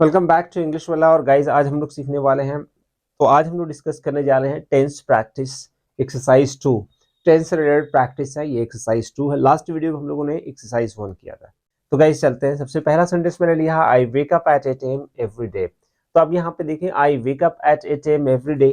Welcome back to English वाला। और guys आज हम लोग सीखने वाले हैं, तो आज हम लोग डिस्कस करने जा रहे हैं टेंस प्रैक्टिस एक्सरसाइज 2। टेंस से रिलेटेड प्रैक्टिस है, ये एक्सरसाइज 2 है। लास्ट वीडियो में हम लोगों ने एक्सरसाइज 1 किया था। तो गाइज चलते हैं। सबसे पहला सेंटेंस मैंने लिया I wake up at 8 AM every day. तो अब यहाँ पे देखें, I wake up at 8 AM every day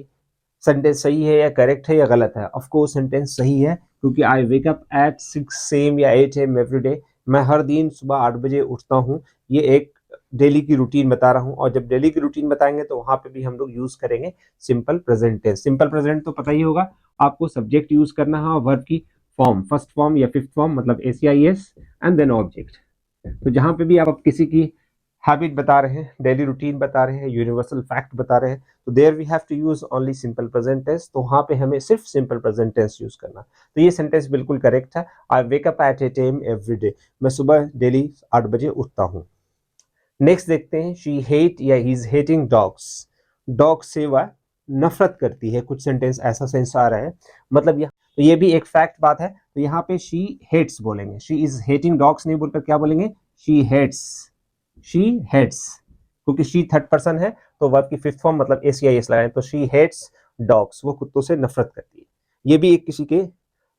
sentence सही है या करेक्ट है या गलत है। ऑफ कोर्स सेंटेंस सही है, क्योंकि आई वेक अप एट 6 AM या 8 AM एवरी डे, मैं हर दिन सुबह 8 बजे उठता हूँ। ये एक डेली की रूटीन बता रहा हूँ, और जब डेली की रूटीन बताएंगे तो वहां पे भी हम लोग यूज करेंगे simple present tense. Simple present तो पता ही होगा आपको, सब्जेक्ट यूज करना है और वर्ब की फॉर्म, फर्स्ट फॉर्म या फिफ्थ फॉर्म, मतलब एसीआईएस एंड देन ऑब्जेक्ट। तो जहां पे भी आप किसी की हैबिट बता रहे हैं, डेली रूटीन बता रहे हैं, यूनिवर्सल फैक्ट बता रहे हैं, तो there we have to use only simple present tense. तो वहां पे हमें सिर्फ सिंपल प्रेजेंट टेंस यूज करना। तो ये सेंटेंस बिल्कुल करेक्ट है। I wake up at 8 AM every day, मैं सुबह डेली 8 बजे उठता हूँ। नेक्स्ट देखते हैं, शी हेट या he is hating dogs. Dog से वह नफरत करती है। कुछ सेंटेंस ऐसा सेंस आ रहा है, मतलब यह तो ये भी एक फैक्ट बात है। तो यहाँ पे शी हेट्स बोलेंगे, शी इज हेटिंग डॉग्स नहीं बोलकर क्या बोलेंगे, शी हेट्स। शी हेट्स, क्योंकि शी थर्ड पर्सन है तो वर्ब की फिफ्थ फॉर्म मतलब एसीआईएस लगाएं, तो शी हेट्स डॉग्स, वो कुत्तों से नफरत करती है। ये भी एक किसी के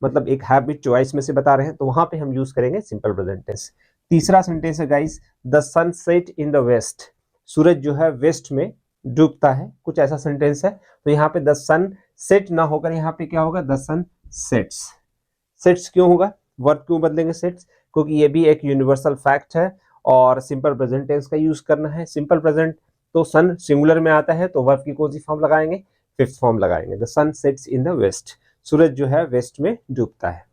मतलब एक हैबिट चॉइस में से बता रहे हैं, तो वहां पे हम यूज करेंगे सिंपल प्रेजेंट टेंस। तीसरा सेंटेंस है guys, the sun set in the west. सूरज जो है वेस्ट में डूबता है, कुछ ऐसा सेंटेंस है। तो यहाँ पे द सन सेट ना होकर यहाँ पे क्या होगा, द सन सेट्स। सेट्स क्यों होगा, वर्ब क्यों बदलेंगे सेट्स, क्योंकि ये भी एक यूनिवर्सल फैक्ट है और सिंपल प्रेजेंट टेंस का यूज करना है। सिंपल प्रेजेंट तो सन सिंगुलर में आता है, तो वर्ब की कौन सी फॉर्म लगाएंगे, फिफ्थ फॉर्म लगाएंगे। The sun sets in the west, सूरज जो है वेस्ट में डूबता है।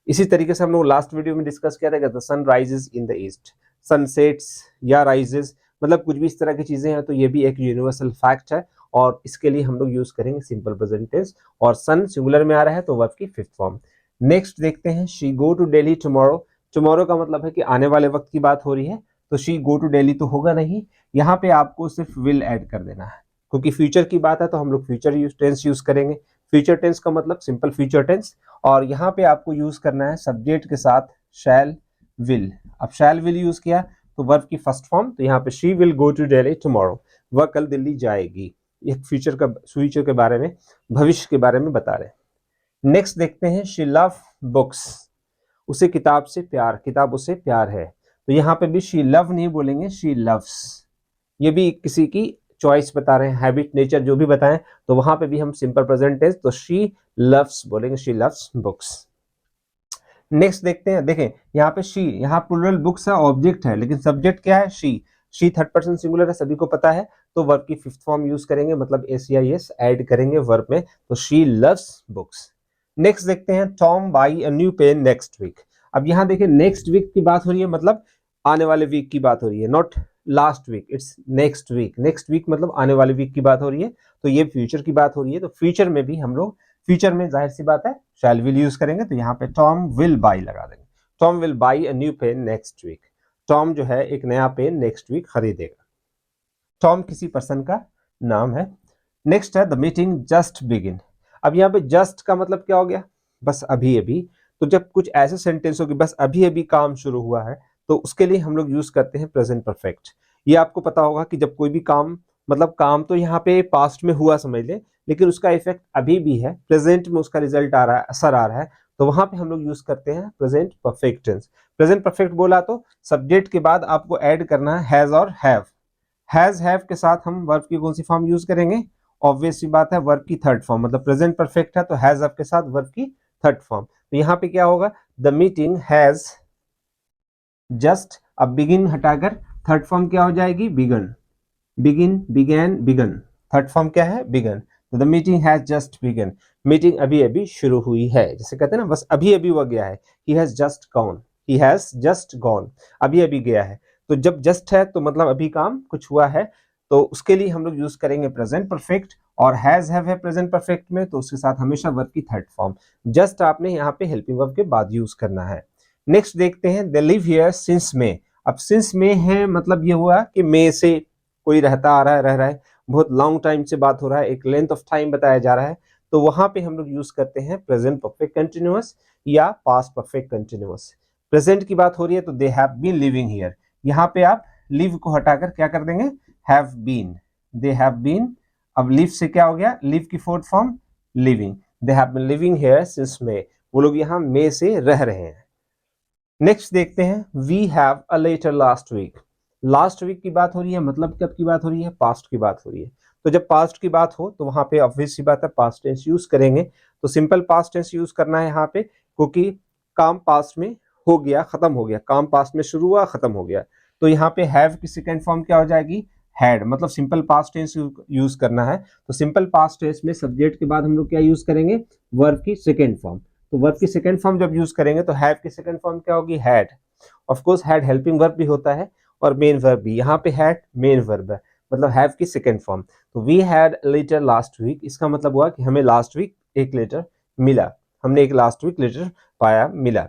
इसी तरीके से हम लोग लास्ट वीडियो में डिस्कस किया था कि the sun rises in the east, sunsets या राइजेस, मतलब कुछ भी इस तरह की चीजें हैं। तो ये भी एक यूनिवर्सल फैक्ट है और इसके लिए हम लोग यूज करेंगे सिंपल प्रेजेंट टेंस, और सन सिंगुलर में आ रहा है तो वर्ब की फिफ्थ फॉर्म। नेक्स्ट देखते हैं, she go to Delhi tomorrow. Tomorrow का मतलब है कि आने वाले वक्त की बात हो रही है, तो शी गो टू दिल्ली तो होगा नहीं, यहाँ पे आपको सिर्फ विल ऐड कर देना है, क्योंकि फ्यूचर की बात है तो हम लोग फ्यूचर टेंस यूज करेंगे। फ्यूचर टेंस का मतलब सिंपल फ्यूचर टेंस, और यहाँ पे आपको यूज करना है सब्जेक्ट के साथ शैल विल। अब शैल विल यूज किया तो वर्ब की फर्स्ट फॉर्म, तो यहाँ पे she will go to Delhi tomorrow, वह कल दिल्ली जाएगी। एक फ्यूचर के बारे में, भविष्य के बारे में बता रहे हैं। नेक्स्ट देखते हैं, शी लव बुक्स। उसे किताब से प्यार, किताबों से प्यार है। तो यहाँ पे भी शी लव नहीं बोलेंगे, शी लव्स। ये भी किसी की चॉइस बता रहे हैं, हैबिट, नेचर जो भी बताएं, तो वहां पे भी हम सिंपल प्रेजेंट टेंस तो शी लव्स बोलेंगे, शी लव्स बुक्स। नेक्स्ट देखते हैं, देखें यहाँ पे शी, यहाँ प्लूरल बुक्स है, ऑब्जेक्ट है, लेकिन सब्जेक्ट क्या है, she. She third person singular है, सभी को पता है, तो वर्ब की फिफ्थ फॉर्म यूज करेंगे, मतलब एसीआईएस ऐड करेंगे वर्ब में, तो शी लव्स बुक्स। नेक्स्ट देखते हैं, Tom buy a new pen next week. अब यहाँ देखिए नेक्स्ट वीक की बात हो रही है, मतलब आने वाले वीक की बात हो रही है, not last week, it's next week. Next week मतलब आने वाले वीक की बात हो रही है, तो ये फ्यूचर की बात हो रही है। तो फ्यूचर में भी हम लोग, फ्यूचर में जाहिर सी बात है शैल विल यूज करेंगे, तो यहाँ पे टॉम विल बाई लगा देंगे। Tom will buy a new pen next week, Tom जो है एक नया पेन नेक्स्ट वीक खरीदेगा। टॉम किसी पर्सन का नाम है। नेक्स्ट है, द मीटिंग जस्ट बिगिन। अब यहाँ पे जस्ट का मतलब क्या हो गया, बस अभी अभी। तो जब कुछ ऐसे सेंटेंस हो कि बस अभी अभी काम शुरू हुआ है, तो उसके लिए हम लोग यूज करते हैं प्रेजेंट परफेक्ट। ये आपको पता होगा कि जब कोई भी काम, मतलब काम तो यहाँ पे पास्ट में हुआ समझ ले, लेकिन उसका इफेक्ट अभी भी है, प्रेजेंट में उसका रिजल्ट आ रहा है, असर आ रहा है, तो वहां पे हम लोग यूज करते हैं present perfect tense. Present perfect बोला तो सब्जेक्ट के बाद आपको ऐड करना है हैज और हैव। हैज हैव के साथ हम वर्ब की कौन सी फॉर्म यूज करेंगे, ऑब्वियस सी बात है वर्ब की थर्ड फॉर्म, मतलब प्रेजेंट परफेक्ट है तो हैज हैव के साथ वर्ब की थर्ड फॉर्म। तो यहाँ पे क्या होगा, द मीटिंग हैज जस्ट, अब बिगिन हटाकर थर्ड फॉर्म क्या हो जाएगी, begun. Begin, began, begun, third form क्या है, बिगन। तो the meeting has just begun, meeting अभी अभी शुरू हुई है, जैसे कहते हैं ना बस अभी अभी वो गया है। He has just gone, he has just gone, अभी अभी गया है। तो जब जस्ट है तो मतलब अभी काम कुछ हुआ है, तो उसके लिए हम लोग यूज करेंगे प्रेजेंट परफेक्ट, और हैज हैव है प्रेजेंट परफेक्ट में, तो उसके साथ हमेशा वर्ब की थर्ड फॉर्म। जस्ट आपने यहाँ पे हेल्पिंग वर्ब के बाद यूज करना है। नेक्स्ट देखते हैं, दे लिव हियर सिंस मे। अब सिंस मे है, मतलब ये हुआ कि मे से कोई रहता आ रहा है, रह रहा है, बहुत लॉन्ग टाइम से बात हो रहा है, एक लेंथ ऑफ टाइम बताया जा रहा है, तो वहां पे हम लोग यूज करते हैं प्रेजेंट परफेक्ट कंटिन्यूअस या पास्ट परफेक्ट कंटिन्यूअस। प्रेजेंट की बात हो रही है तो they have been living here, यहाँ पे आप लिव को हटाकर क्या कर देंगे, have been, they have been. अब लिव से क्या हो गया, लिव की fourth form living, they have been living here since May, वो लोग यहाँ मे से रह रहे हैं। नेक्स्ट देखते हैं, we have a letter last week. Last week की बात हो रही है, मतलब कब की बात हो रही है, पास्ट की बात हो रही है। तो जब पास्ट की बात हो तो वहां पे ऑब्वियस सी बात है पास्ट टेंस यूज करेंगे। तो सिंपल पास्ट टेंस यूज करना है यहाँ पे, क्योंकि काम पास्ट में हो गया, खत्म हो गया, काम पास्ट में शुरू हुआ, खत्म हो गया। तो यहाँ पे हैव की सेकेंड फॉर्म क्या हो जाएगी, हैड, मतलब सिंपल पास्ट टेंस यूज करना है। तो सिंपल पास्ट टेंस में सब्जेक्ट के बाद हम लोग क्या यूज करेंगे, वर्ब की सेकेंड फॉर्म। तो वर्ब की सेकेंड फॉर्म जब यूज करेंगे तो हैव की सेकेंड फॉर्म क्या होगी, had. Of course had helping verb भी होता है और मेन वर्ब भी, यहाँ पे हैड मेन वर्ब है, मतलब हैव की सेकेंड फॉर्म। तो we had letter last week, इसका मतलब हुआ कि हमें लास्ट वीक एक लेटर मिला, हमने एक लास्ट वीक लेटर पाया, मिला।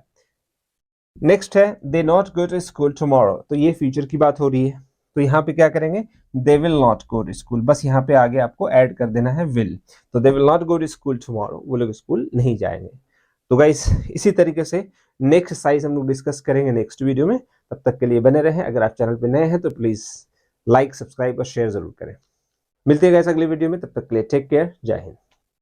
नेक्स्ट है they not go to school tomorrow, तो ये फ्यूचर की बात हो रही है। तो यहाँ पे क्या करेंगे, they will not go to school, बस यहाँ पे आगे आपको ऐड कर देना है विल। तो they will not go to school tomorrow, वो लोग स्कूल नहीं जाएंगे। तो गाइस इसी तरीके से नेक्स्ट एक्सरसाइज हम लोग डिस्कस करेंगे नेक्स्ट वीडियो में। तब तक के लिए बने रहें। अगर आप चैनल पे नए हैं तो प्लीज लाइक, सब्सक्राइब और शेयर जरूर करें। मिलते हैं गाइस अगली वीडियो में, तब तक के लिए टेक केयर, जय हिंद।